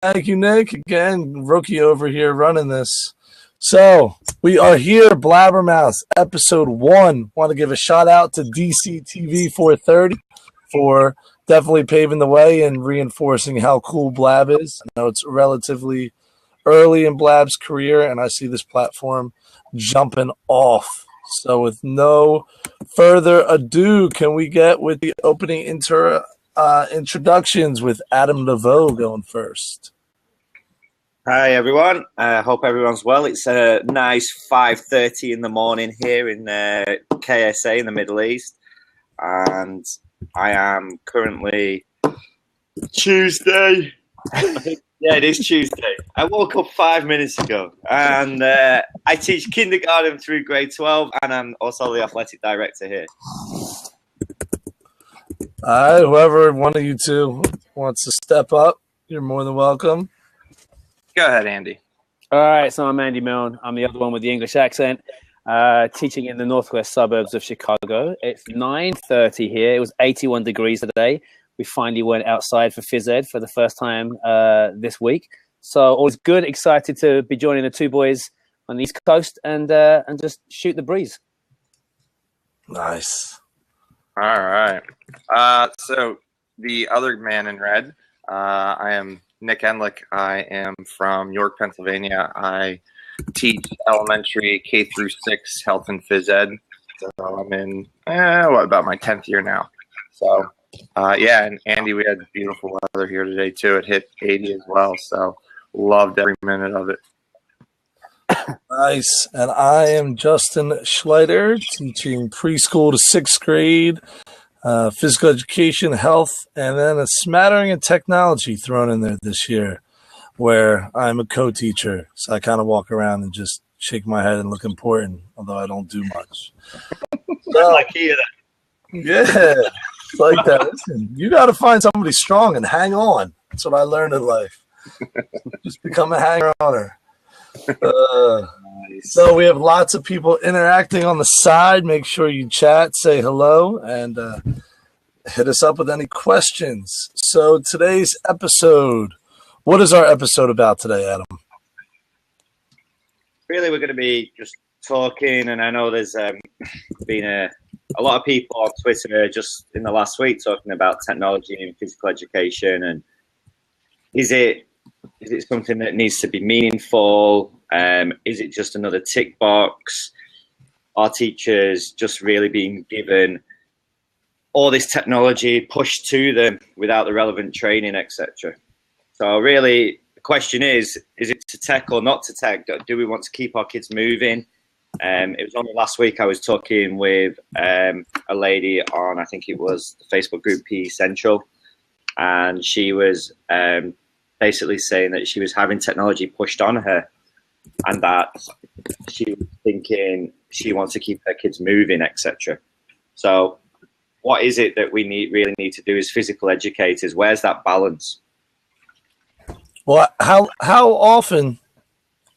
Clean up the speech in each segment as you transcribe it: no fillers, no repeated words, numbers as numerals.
Thank you, Nick. Again, rookie over here running this. So we are here, Blabbermouth, episode 1. Want to give a shout out to DCTV 430 for definitely paving the way and reinforcing how cool Blab is. I know it's relatively early in Blab's career, and I see this platform jumping off. So with no further ado, can we get with the opening introductions with Adam Laveau going first? Hi everyone. Hope everyone's well. It's a nice 5:30 in the morning here in KSA in the Middle East, and I am currently Tuesday. Yeah, it is Tuesday. I woke up 5 minutes ago, and I teach kindergarten through grade 12, and I'm also the athletic director here. All right, whoever one of you two wants to step up, you're more than welcome. Go ahead, Andy. All right, so I'm Andy Milne. I'm the other one with the English accent, teaching in the northwest suburbs of Chicago. It's 9:30 here. It was 81 degrees today. We finally went outside for phys ed for the first time this week. So always good, excited to be joining the two boys on the East Coast and just shoot the breeze. Nice. All right. So the other man in red, I am Nick Enlick. I am from York, Pennsylvania. I teach elementary K through 6 health and phys ed. So I'm in about my 10th year now. So yeah, and Andy, we had beautiful weather here today too. It hit 80 as well, so loved every minute of it. Nice. And I am Justin Schleider, teaching preschool to 6th grade, physical education, health, and then a smattering of technology thrown in there this year, where I'm a co-teacher. So I kind of walk around and just shake my head and look important, although I don't do much. So, like here, yeah, it's like that. Listen, you got to find somebody strong and hang on. That's what I learned in life. Just become a hanger-oner. nice. So we have lots of people interacting on the side. Make sure you chat, say hello, and hit us up with any questions. So today's episode, what is our episode about today, Adam? Really, we're going to be just talking, and I know there's been a lot of people on Twitter just in the last week talking about technology and physical education, and is it something that needs to be meaningful? Is it just another tick box? Are teachers just really being given all this technology pushed to them without the relevant training, etc.? So really, the question is it to tech or not to tech? Do we want to keep our kids moving? It was only last week I was talking with a lady on, I think it was the Facebook group PE Central, and she was basically saying that she was having technology pushed on her, and that she was thinking she wants to keep her kids moving, etc. So what is it that we really need to do as physical educators? Where's that balance? Well, how often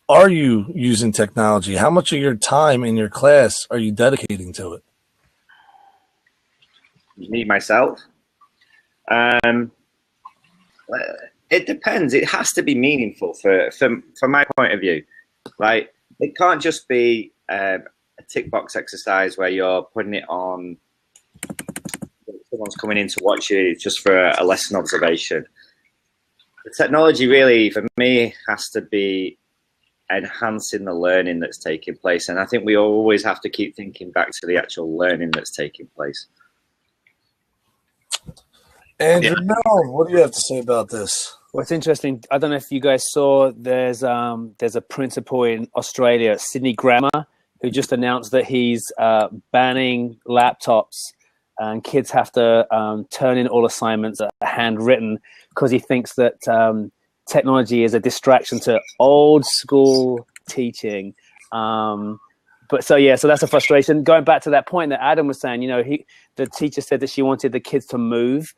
are you using technology? How much of your time in your class are you dedicating to it? Me, myself? It depends. It has to be meaningful from my point of view. Right? It can't just be a tick box exercise where you're putting it on, someone's coming in to watch you just for a lesson observation. The technology really, for me, has to be enhancing the learning that's taking place. And I think we always have to keep thinking back to the actual learning that's taking place. Andrew, what do you have to say about this? Well, it's interesting. I don't know if you guys saw, there's a principal in Australia, Sydney Grammar, who just announced that he's banning laptops, and kids have to turn in all assignments that are handwritten, because he thinks that technology is a distraction to old school teaching. But so that's a frustration. Going back to that point that Adam was saying, the teacher said that she wanted the kids to move.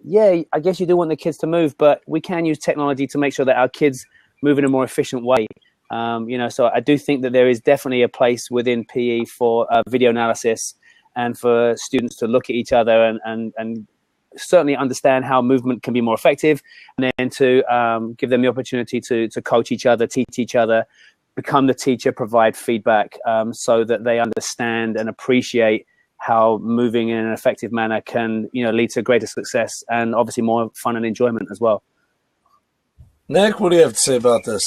Yeah, I guess you do want the kids to move, but we can use technology to make sure that our kids move in a more efficient way. So I do think that there is definitely a place within PE for video analysis and for students to look at each other and certainly understand how movement can be more effective, and then to give them the opportunity to coach each other, teach each other, become the teacher, provide feedback, so that they understand and appreciate how moving in an effective manner can, lead to greater success and obviously more fun and enjoyment as well. Nick, what do you have to say about this?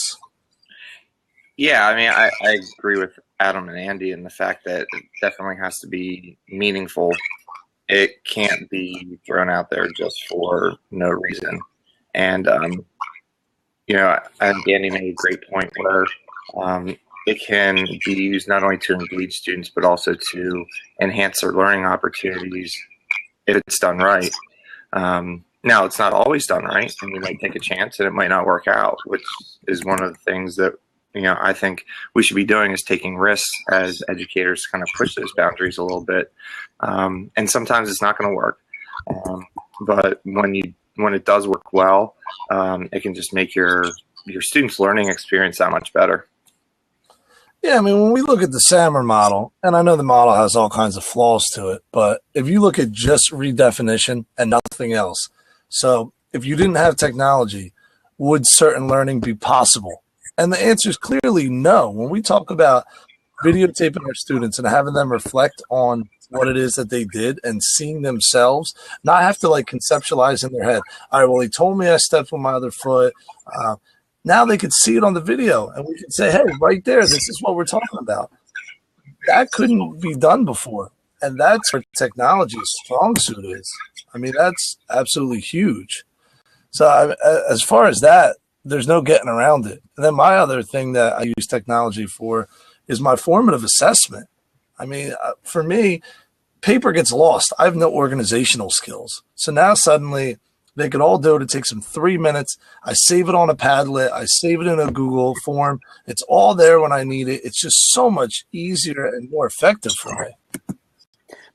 Yeah, I mean, I agree with Adam and Andy in the fact that it definitely has to be meaningful. It can't be thrown out there just for no reason. And, I think Andy made a great point where it can be used not only to engage students, but also to enhance their learning opportunities if it's done right. Now, it's not always done right, and you might take a chance and it might not work out, which is one of the things that, I think we should be doing, is taking risks as educators to kind of push those boundaries a little bit. And sometimes it's not going to work. But when it does work well, it can just make your students' learning experience that much better. Yeah, I mean, when we look at the SAMR model, and I know the model has all kinds of flaws to it, but if you look at just redefinition and nothing else, so if you didn't have technology, would certain learning be possible? And the answer is clearly no. When we talk about videotaping our students and having them reflect on what it is that they did and seeing themselves, not have to conceptualize in their head, all right, well, he told me I stepped on my other foot. Now they could see it on the video and we could say, hey, right there, this is what we're talking about. That couldn't be done before. And that's where technology's strong suit is. I mean, that's absolutely huge. So as far as that, there's no getting around it. And then my other thing that I use technology for is my formative assessment. I mean, for me, paper gets lost. I have no organizational skills. So now suddenly they could all do it. It takes them 3 minutes. I save it on a Padlet. I save it in a Google form. It's all there when I need it. It's just so much easier and more effective for me.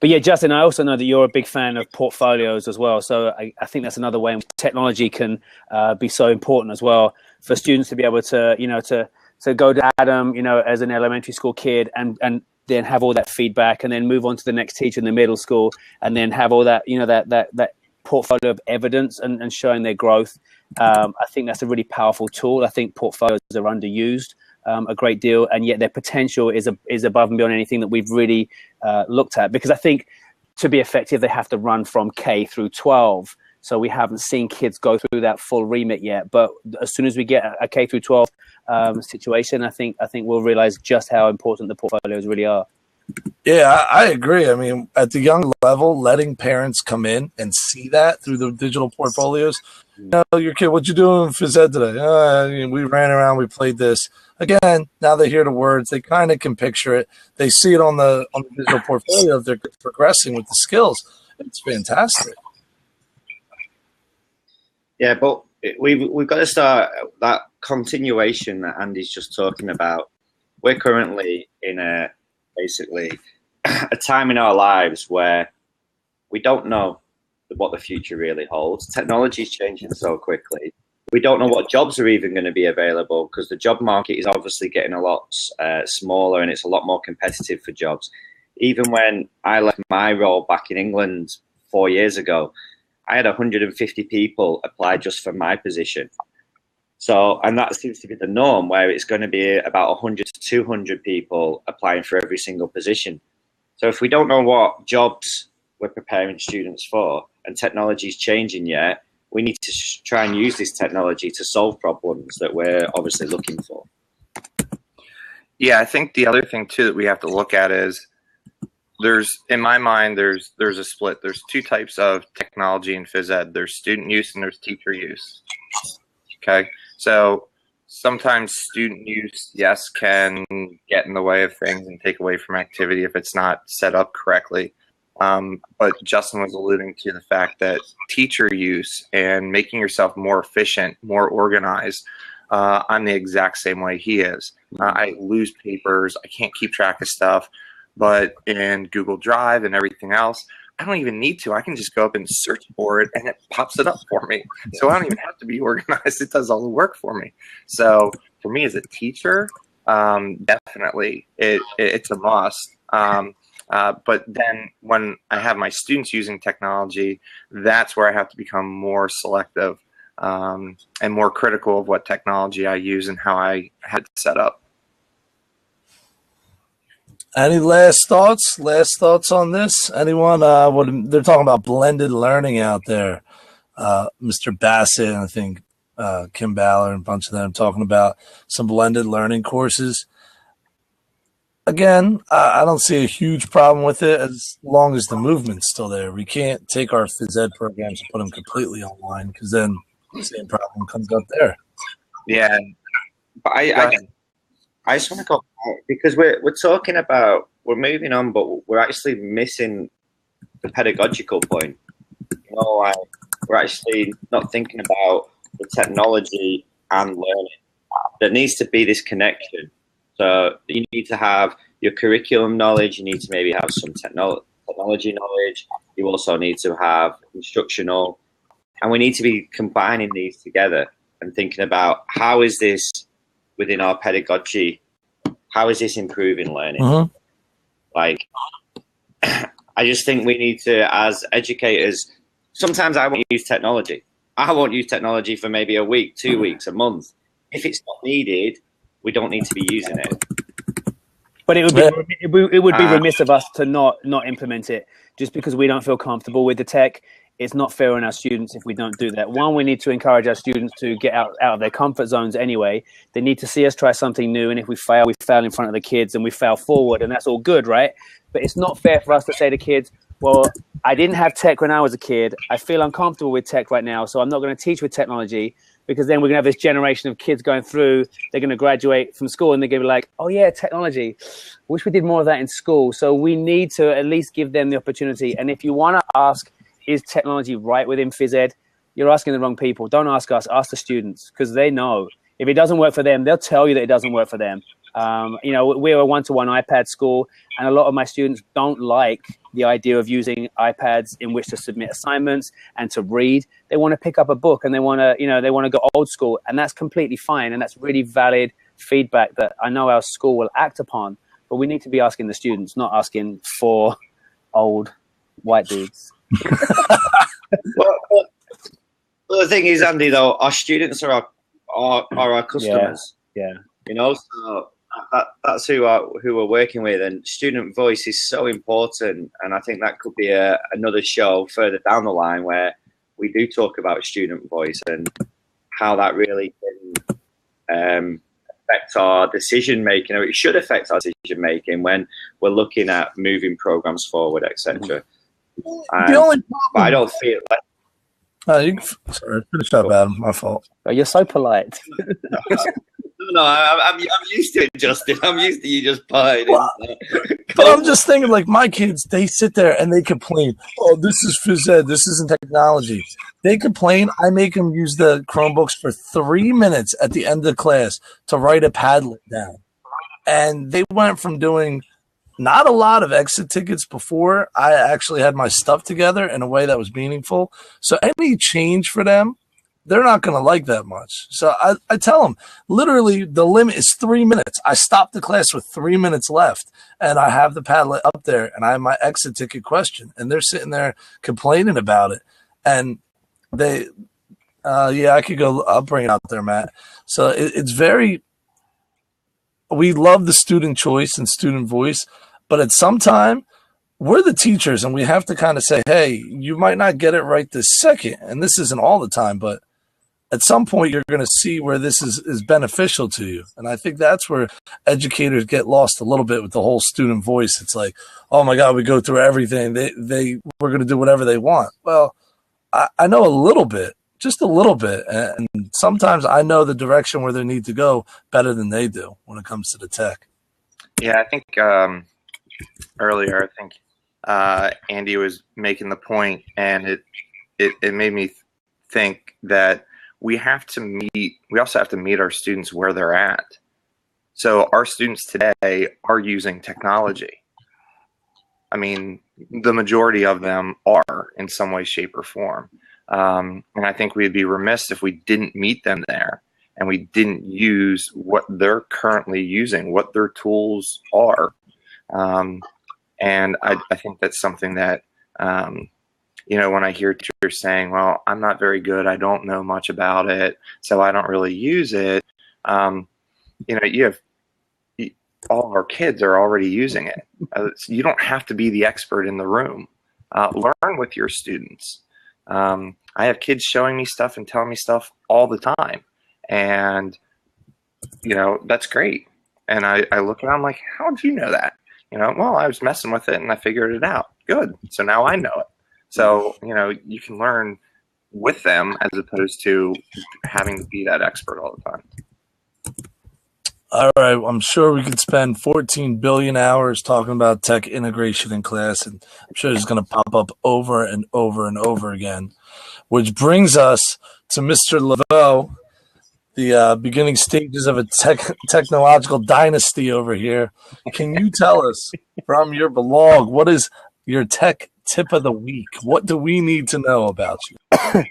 But yeah, Justin, I also know that you're a big fan of portfolios as well. So I think that's another way in which technology can be so important as well for students to be able to, to go to Adam, as an elementary school kid and then have all that feedback and then move on to the next teacher in the middle school and then have all that, that portfolio of evidence and showing their growth. I think that's a really powerful tool. I think portfolios are underused a great deal, and yet their potential is above and beyond anything that we've really looked at. Because I think to be effective, they have to run from K through 12. So we haven't seen kids go through that full remit yet. But as soon as we get a K through 12 situation, I think we'll realize just how important the portfolios really are. Yeah, I agree. I mean, at the young level, letting parents come in and see that through the digital portfolios. Your kid, what you doing in phys ed today? We ran around, we played this. Again, now they hear the words, they kind of can picture it. They see it on the digital portfolio if they're progressing with the skills. It's fantastic. Yeah, but we've got to start that continuation that Andy's just talking about. We're currently in basically a time in our lives where we don't know what the future really holds. Technology is changing so quickly. We don't know what jobs are even going to be available because the job market is obviously getting a lot smaller and it's a lot more competitive for jobs. Even when I left my role back in England 4 years ago, I had 150 people apply just for my position. So, and that seems to be the norm, where it's going to be about 100 to 200 people applying for every single position. So if we don't know what jobs we're preparing students for and technology is changing yet, we need to try and use this technology to solve problems that we're obviously looking for. Yeah, I think the other thing too that we have to look at is in my mind, there's a split. There's two types of technology in phys ed. There's student use and there's teacher use. Okay. So sometimes student use, yes, can get in the way of things and take away from activity if it's not set up correctly. But Justin was alluding to the fact that teacher use and making yourself more efficient, more organized, I'm the exact same way he is. I lose papers. I can't keep track of stuff. But in Google Drive and everything else, I don't even need to. I can just go up and search for it, and it pops it up for me. So I don't even have to be organized. It does all the work for me. So for me as a teacher, definitely it's a must. But then when I have my students using technology, that's where I have to become more selective and more critical of what technology I use and how I had it set up. Any last thoughts? Last thoughts on this? Anyone? What they're talking about blended learning out there. Mr. Bassett and I think Kim Ballard and a bunch of them talking about some blended learning courses. Again, I don't see a huge problem with it as long as the movement's still there. We can't take our phys ed programs and put them completely online because then the same problem comes up there. Yeah, But I just want to go back because we're talking about, we're moving on, but we're actually missing the pedagogical point. You know, like we're actually not thinking about the technology and learning. There needs to be this connection. So you need to have your curriculum knowledge. You need to maybe have some technology knowledge. You also need to have instructional, and we need to be combining these together and thinking about how is this within our pedagogy? How is this improving learning? Mm-hmm. Like, I just think we need to, as educators, sometimes I won't use technology. I won't use technology for maybe a week, 2 weeks, a month. If it's not needed, we don't need to be using it. But it would be remiss of us to not implement it just because we don't feel comfortable with the tech. It's not fair on our students if we don't do that. One, we need to encourage our students to get out of their comfort zones anyway. They need to see us try something new, and if we fail in front of the kids and we fail forward, and that's all good, right? But it's not fair for us to say to kids, well, I didn't have tech when I was a kid. I feel uncomfortable with tech right now, so I'm not going to teach with technology, because then we're going to have this generation of kids going through. They're going to graduate from school and they're going to be like, oh, yeah, technology. Wish we did more of that in school. So we need to at least give them the opportunity. And if you want to ask, is technology right within phys ed? You're asking the wrong people. Don't ask us. Ask the students, because they know. If it doesn't work for them, they'll tell you that it doesn't work for them. You know, we're a one-to-one iPad school, and a lot of my students don't like the idea of using iPads in which to submit assignments and to read. They want to pick up a book and they want to go old school, and that's completely fine. And that's really valid feedback that I know our school will act upon, but we need to be asking the students, not asking for old white dudes. Well, the thing is, Andy, though, our students are our customers. Yeah. You know, so that's who we're working with, and student voice is so important. And I think that could be another show further down the line where we do talk about student voice and how that really can affect our decision making, or it should affect our decision making when we're looking at moving programs forward, etc. The only problem, I don't feel like. Sorry, finish up, Adam. My fault. Oh, you're so polite. No, I'm used to it, Justin. I'm used to you just playing. But I'm just thinking, like, my kids, they sit there and they complain, oh, this is phys ed, this isn't technology. They complain. I make them use the Chromebooks for 3 minutes at the end of class to write a Padlet down. And they went from doing not a lot of exit tickets before I actually had my stuff together in a way that was meaningful. So any change for them, they're not going to like that much. So I tell them, literally, the limit is 3 minutes. I stop the class with 3 minutes left, and I have the Padlet up there, and I have my exit ticket question, and they're sitting there complaining about it. And they, I could go, I'll bring it out there, Matt. So it's very, we love the student choice and student voice, but at some time, we're the teachers, and we have to kind of say, hey, you might not get it right this second, and this isn't all the time, but at some point you're going to see where this is beneficial to you. And I think that's where educators get lost a little bit with the whole student voice. It's like, oh my God, we go through everything. We're going to do whatever they want. Well, I know a little bit, just a little bit. And sometimes I know the direction where they need to go better than they do when it comes to the tech. Yeah, I think earlier, Andy was making the point, and it made me think that we also have to meet our students where they're at. So our students today are using technology. I mean, the majority of them are in some way, shape, or form. And I think we'd be remiss if we didn't meet them there and we didn't use what they're currently using, what their tools are. And I think that's something that, when I hear teachers saying, well, I'm not very good, I don't know much about it, so I don't really use it. All of our kids are already using it. So you don't have to be the expert in the room. Learn with your students. I have kids showing me stuff and telling me stuff all the time. And, that's great. And I look at it, I'm like, how did you know that? Well, I was messing with it and I figured it out. Good. So now I know it. So, you can learn with them as opposed to having to be that expert all the time. All right, I'm sure we could spend 14 billion hours talking about tech integration in class, and I'm sure it's going to pop up over and over and over again, which brings us to Mr. Laveau, the beginning stages of a technological dynasty over here. Can you tell us from your blog, what is your tech tip of the week? What do we need to know about you?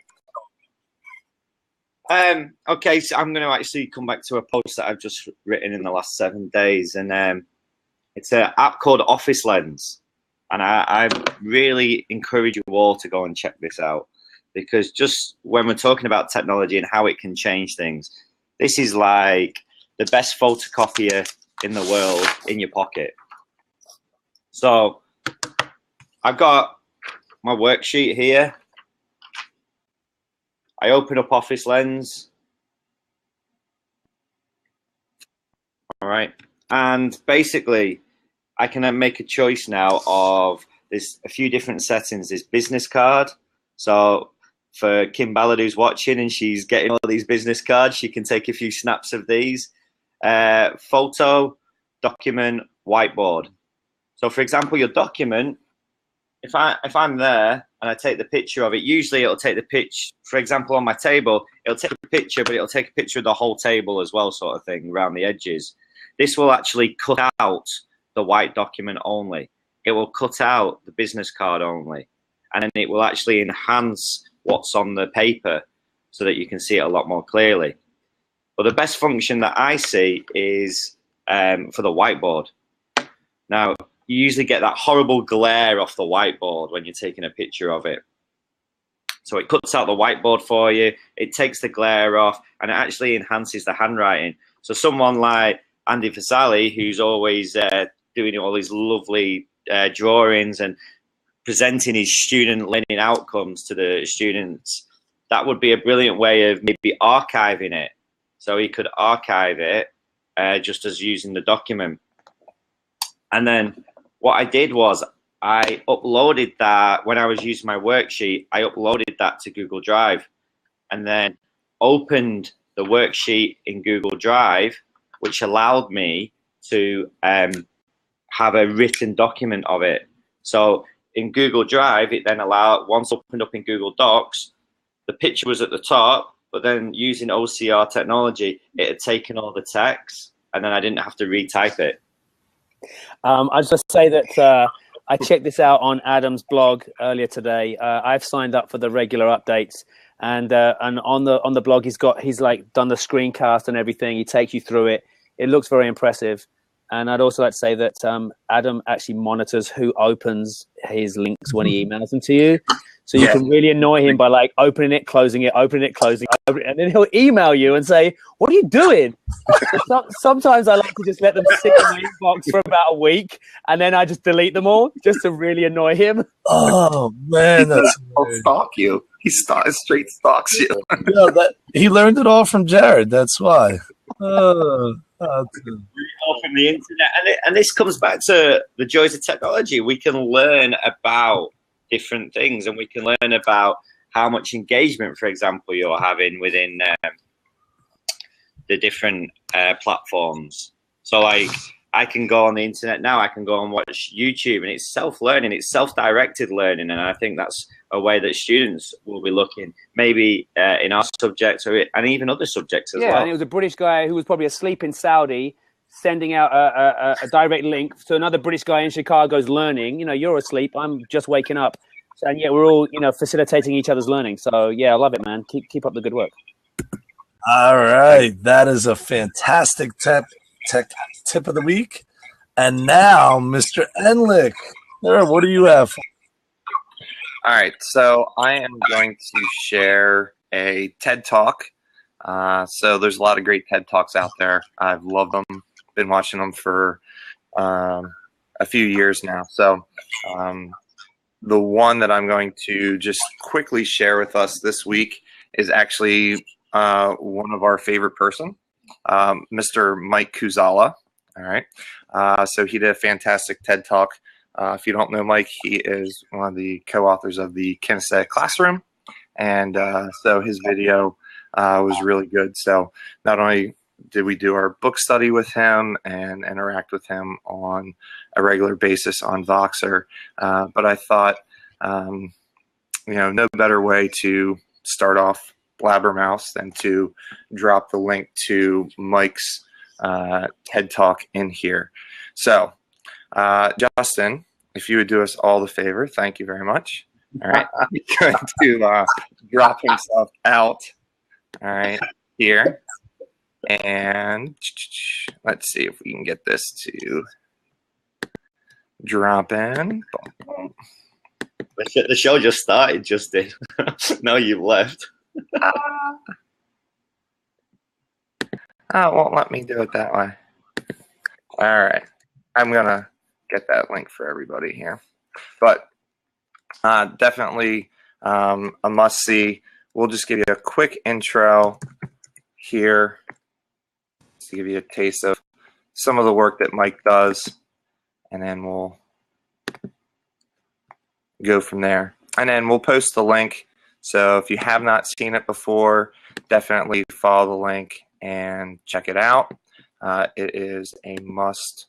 Okay, so I'm going to actually come back to a post that I've just written in the last 7 days, and it's an app called Office Lens, and I really encourage you all to go and check this out, because just when we're talking about technology and how it can change things, this is like the best photocopier in the world in your pocket. So I've got my worksheet here. I open up Office Lens. All right. And basically, I can make a choice now of there's a few different settings. There's business card. So for Kim Ballard, who's watching and she's getting all these business cards, she can take a few snaps of these. Photo, document, whiteboard. So for example, your document, if I'm there and I take the picture of it, usually it'll take the pitch, for example, on my table, it'll take a picture, but it'll take a picture of the whole table as well, sort of thing, around the edges. This will actually cut out the white document only. It will cut out the business card only. And then it will actually enhance what's on the paper so that you can see it a lot more clearly. But the best function that I see is for the whiteboard. Now, you usually get that horrible glare off the whiteboard when you're taking a picture of it. So it cuts out the whiteboard for you, it takes the glare off, and it actually enhances the handwriting. So someone like Andy Fasali, who's always doing all these lovely drawings and presenting his student learning outcomes to the students, that would be a brilliant way of maybe archiving it. So he could archive it just as using the document. And then what I did was I uploaded that when I was using my worksheet, I uploaded that to Google Drive and then opened the worksheet in Google Drive, which allowed me to have a written document of it. So in Google Drive, it then allowed, once opened up in Google Docs, the picture was at the top, but then using OCR technology, it had taken all the text and then I didn't have to retype it. I just say that I checked this out on Adam's blog earlier today. I've signed up for the regular updates, and on the blog he's like done the screencast and everything. He takes you through it. It looks very impressive. And I'd also like to say that Adam actually monitors who opens his links when he emails them to you. So you can really annoy him by like opening it, closing it, opening it, closing it, and then he'll email you and say, "What are you doing?" Sometimes I like to just let them sit in my inbox for about a week, and then I just delete them all just to really annoy him. Oh man, He'll stalk you. He straight stalks you. Yeah, he learned it all from Jared. That's why. All from the internet, and this comes back to the joys of technology. We can learn about different things, and we can learn about how much engagement, for example, you're having within the different platforms. So like I can go on the internet now, I can go and watch YouTube, and it's self-learning, it's self-directed learning, and I think that's a way that students will be looking, maybe in our subjects and even other subjects as well. Yeah, and it was a British guy who was probably asleep in Saudi sending out a direct link to another British guy in Chicago's learning. You know, you're asleep, I'm just waking up. So, and yeah, we're all, facilitating each other's learning. So yeah, I love it, man. Keep up the good work. All right. That is a fantastic tech tip of the week. And now, Mr. Enlick. What do you have? All right, so I am going to share a TED Talk. So there's a lot of great TED Talks out there. I've loved them. Been watching them for a few years now. So the one that I'm going to just quickly share with us this week is actually one of our favorite person, Mr. Mike Kuzala. All right. So he did a fantastic TED Talk. If you don't know Mike, he is one of the co-authors of the Kinesthetic Classroom. And so his video was really good. So not only did we do our book study with him and interact with him on a regular basis on Voxer, but I thought, no better way to start off Blabbermouth than to drop the link to Mike's TED Talk in here. So, Justin, if you would do us all the favor, thank you very much. All right, he's going to drop himself out. All right, here. And let's see if we can get this to drop in. The show just started, Justin. Now you've left. It won't let me do it that way. All right. I'm going to get that link for everybody here. But definitely a must-see. We'll just give you a quick intro here to give you a taste of some of the work that Mike does, and then we'll go from there. And then we'll post the link. So if you have not seen it before, definitely follow the link and check it out. It is a must.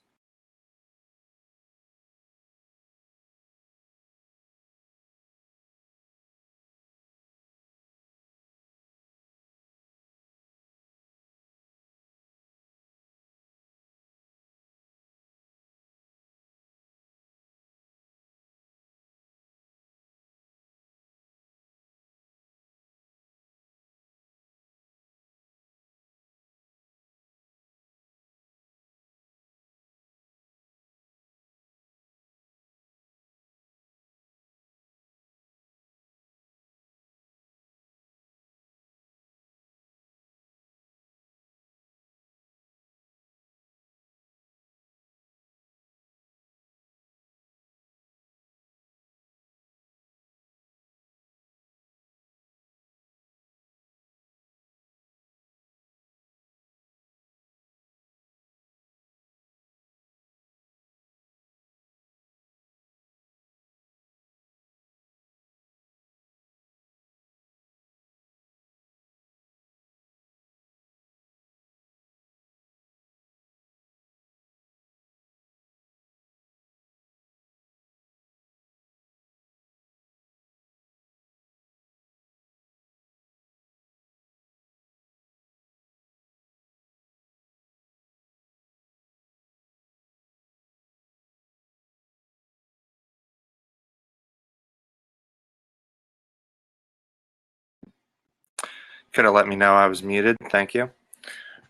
Could have let me know I was muted. Thank you.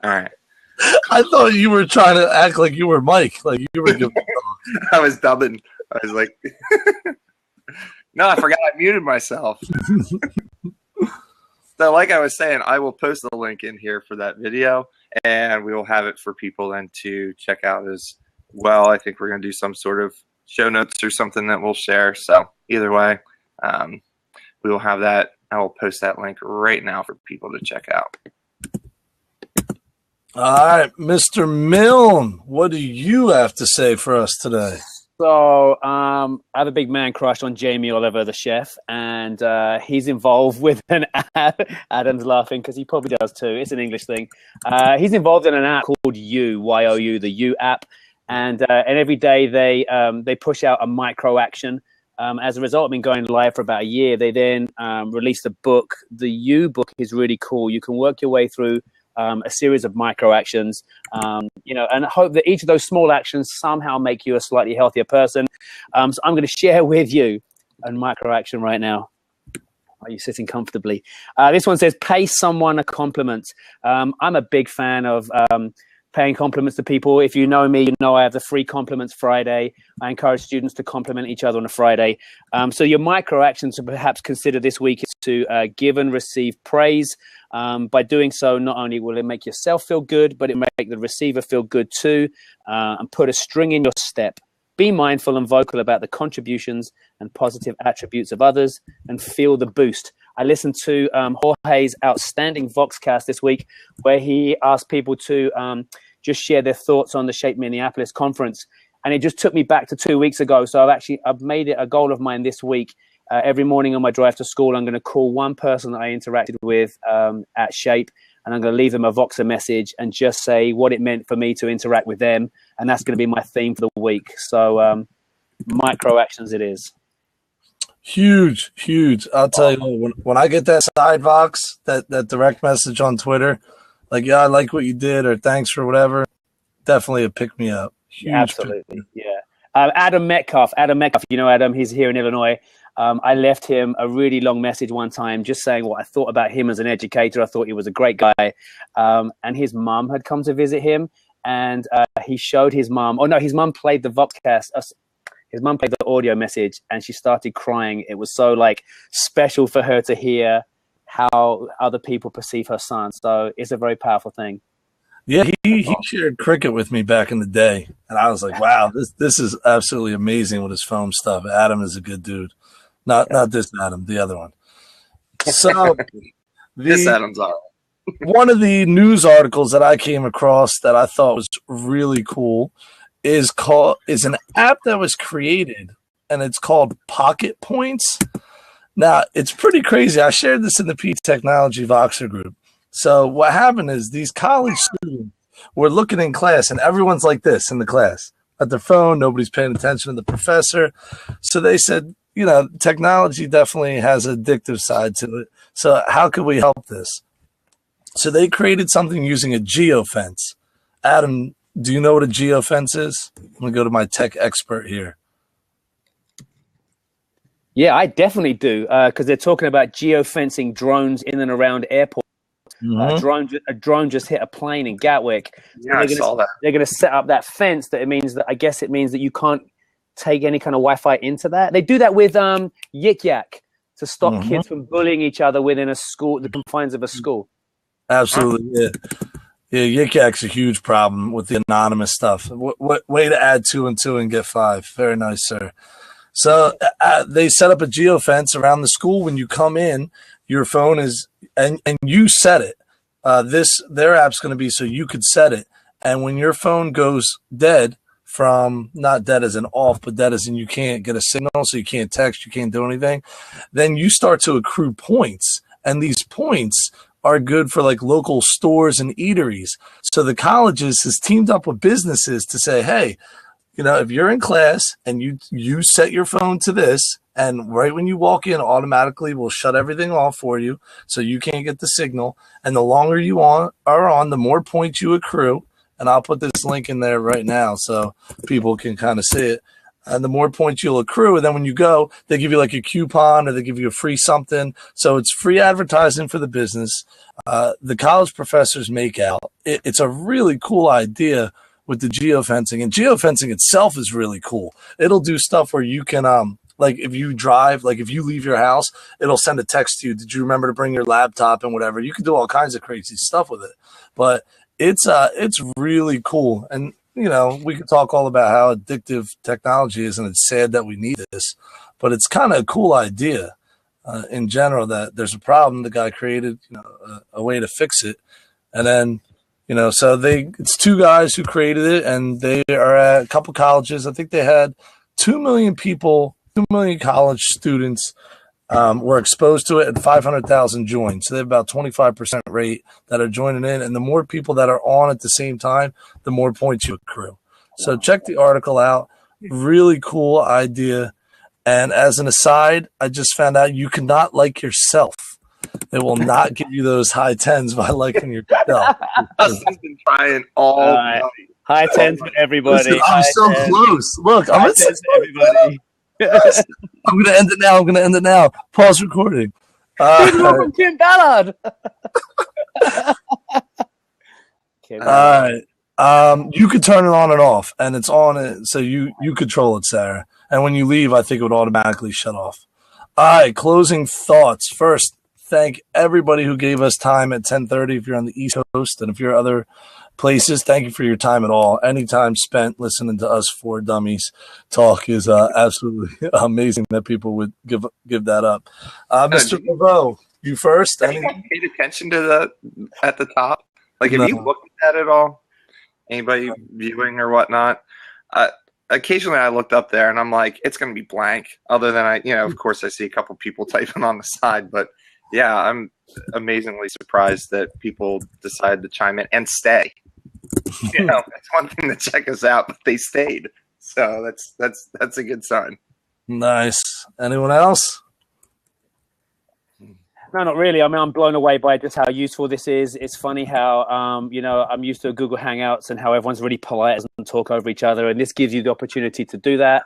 All right. I thought you were trying to act like you were Mike, like you were giving. I was dubbing. I was like, no, I forgot I muted myself. So like I was saying, I will post the link in here for that video, and we will have it for people then to check out as well. I think we're going to do some sort of show notes or something that we'll share. So either way, we will have that. I will post that link right now for people to check out. All right, Mr. Milne, what do you have to say for us today? So I have a big man crush on Jamie Oliver, the chef, and he's involved with an app. Adam's laughing because he probably does too. It's an English thing. He's involved in an app called You, Y-O-U, the You app, and every day they push out a micro action. As a result of being going live for about a year, they then released a book. The You book is really cool. You can work your way through a series of micro actions, and hope that each of those small actions somehow make you a slightly healthier person. So I'm going to share with you a micro action right now. Are you sitting comfortably? This one says, pay someone a compliment. I'm a big fan of paying compliments to people. If you know me, you know I have the free compliments Friday. I encourage students to compliment each other on a Friday. So your micro actions to perhaps consider this week is to give and receive praise. By doing so, not only will it make yourself feel good, but it may make the receiver feel good too, and put a string in your step. Be mindful and vocal about the contributions and positive attributes of others and feel the boost. I listened to Jorge's outstanding Voxcast this week, where he asked people to just share their thoughts on the Shape Minneapolis conference. And it just took me back to 2 weeks ago. So I've made it a goal of mine this week. Every morning on my drive to school, I'm going to call one person that I interacted with at Shape, and I'm going to leave them a Voxer message and just say what it meant for me to interact with them. And that's going to be my theme for the week. So micro actions it is. Huge. I'll tell you what, when I get that side Vox, that direct message on Twitter, like, yeah, I like what you did, or thanks for whatever, definitely a pick me up. Huge. Absolutely. Yeah. Adam Metcalf, you know Adam, he's here in Illinois. I left him a really long message one time just saying what I thought about him as an educator. I thought he was a great guy. And his mom had come to visit him, and he showed his mom. Oh, no, his mom played the Voxcast. His mom played the audio message, and she started crying. It was so special for her to hear how other people perceive her son. So it's a very powerful thing. Yeah, he shared cricket with me back in the day, and I was like, wow, this is absolutely amazing with his foam stuff. Adam is a good dude. Not this Adam, the other one. So This Adam's all right. One of the news articles that I came across that I thought was really cool is an app that was created, and it's called Pocket Points. Now, it's pretty crazy. I shared this in the P Technology Voxer group. So what happened is these college students were looking in class, and everyone's like this in the class at their phone. Nobody's paying attention to the professor. So they said, technology definitely has an addictive side to it. So how could we help this? So they created something using a geofence. Adam, do you know what a geofence is? I'm going to go to my tech expert here. Yeah, I definitely do, because they're talking about geofencing drones in and around airports. Mm-hmm. A drone just hit a plane in Gatwick. Yeah, I saw that. They're going to set up that fence. It means that you can't take any kind of Wi-Fi into that. They do that with Yik Yak to stop kids from bullying each other within a school, the confines of a school. Absolutely, yeah. Yeah, Yik Yak's a huge problem with the anonymous stuff. What way to add 2 and 2 and get 5? Very nice, sir. So they set up a geofence around the school. When you come in, your phone is, and you set it. Their app's going to be so you could set it. And when your phone goes dead, from not dead as in off, but dead as in you can't get a signal, so you can't text, you can't do anything, then you start to accrue points. And these points are good for local stores and eateries. So the colleges has teamed up with businesses to say, hey, if you're in class and you set your phone to this, and right when you walk in, automatically we'll shut everything off for you so you can't get the signal. And the longer you are on, the more points you accrue. And I'll put this link in there right now so people can kind of see it. And the more points you'll accrue, and then when you go, they give you a coupon or they give you a free something. So it's free advertising for the business. The college professors make out. It's a really cool idea with the geofencing, and geofencing itself is really cool. It'll do stuff where you can, if you drive, if you leave your house, it'll send a text to you. Did you remember to bring your laptop and whatever? You can do all kinds of crazy stuff with it, but it's really cool. And we could talk all about how addictive technology is, and it's sad that we need this, but it's kind of a cool idea in general that there's a problem. The guy created a way to fix it, and then so it's 2 guys who created it, and they are at a couple colleges. I think they had 2 million people, 2 million college students were exposed to it, and 500,000 joined. So they have about 25% rate that are joining in. And the more people that are on at the same time, the more points you accrue. So check the article out. Really cool idea. And as an aside, I just found out you cannot like yourself. They will not give you those high 10s by liking yourself. Justin's been trying all night. High 10s for everybody. Listen, I'm so close. Look, I'm at 10s for everybody. I'm going to end it now. Pause recording. From Kim Ballard. All right. You could turn it on and off, and it's on it, so you control it, Sarah. And when you leave, I think it would automatically shut off. All right, closing thoughts. First, thank everybody who gave us time at 10:30 if you're on the East Coast, and if you're other places, thank you for your time at all. Any time spent listening to us four dummies talk is absolutely amazing that people would give that up. Mr. Laveau, you first. Have you guys paid attention to that at the top? Like, have you No. looked at that at all? Anybody viewing or whatnot? Occasionally I looked up there and I'm like, it's going to be blank. Other than of course I see a couple people typing on the side, but yeah, I'm amazingly surprised that people decide to chime in and stay. It's one thing to check us out, but they stayed. So that's a good sign. Nice. Anyone else? No, not really. I mean, I'm blown away by just how useful this is. It's funny how, I'm used to Google Hangouts and how everyone's really polite and talk over each other. And this gives you the opportunity to do that.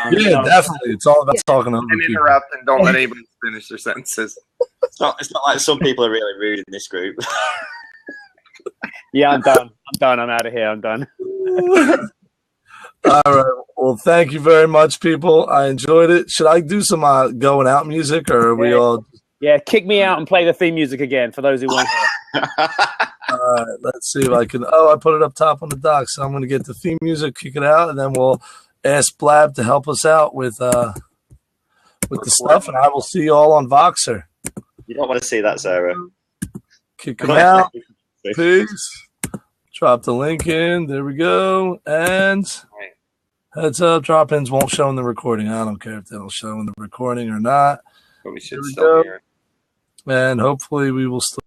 Definitely. It's all about talking over And people. interrupt and don't let anybody finish their sentences. It's not like some people are really rude in this group. Yeah, I'm done. I'm out of here. I'm done. All right. Well, thank you very much, people. I enjoyed it. Should I do some going out music, or are we all? Yeah, kick me out and play the theme music again for those who want to. All right. Let's see if I can. Oh, I put it up top on the dock, so I'm going to get the theme music, kick it out, and then we'll ask Blab to help us out with the stuff, and I will see you all on Voxer. You don't want to see that, Sarah. Kick him out. Peace. Drop the link in. There we go. And heads up, drop-ins won't show in the recording. I don't care if they'll show in the recording or not. But we should Here we still go. hear it. And hopefully we will still.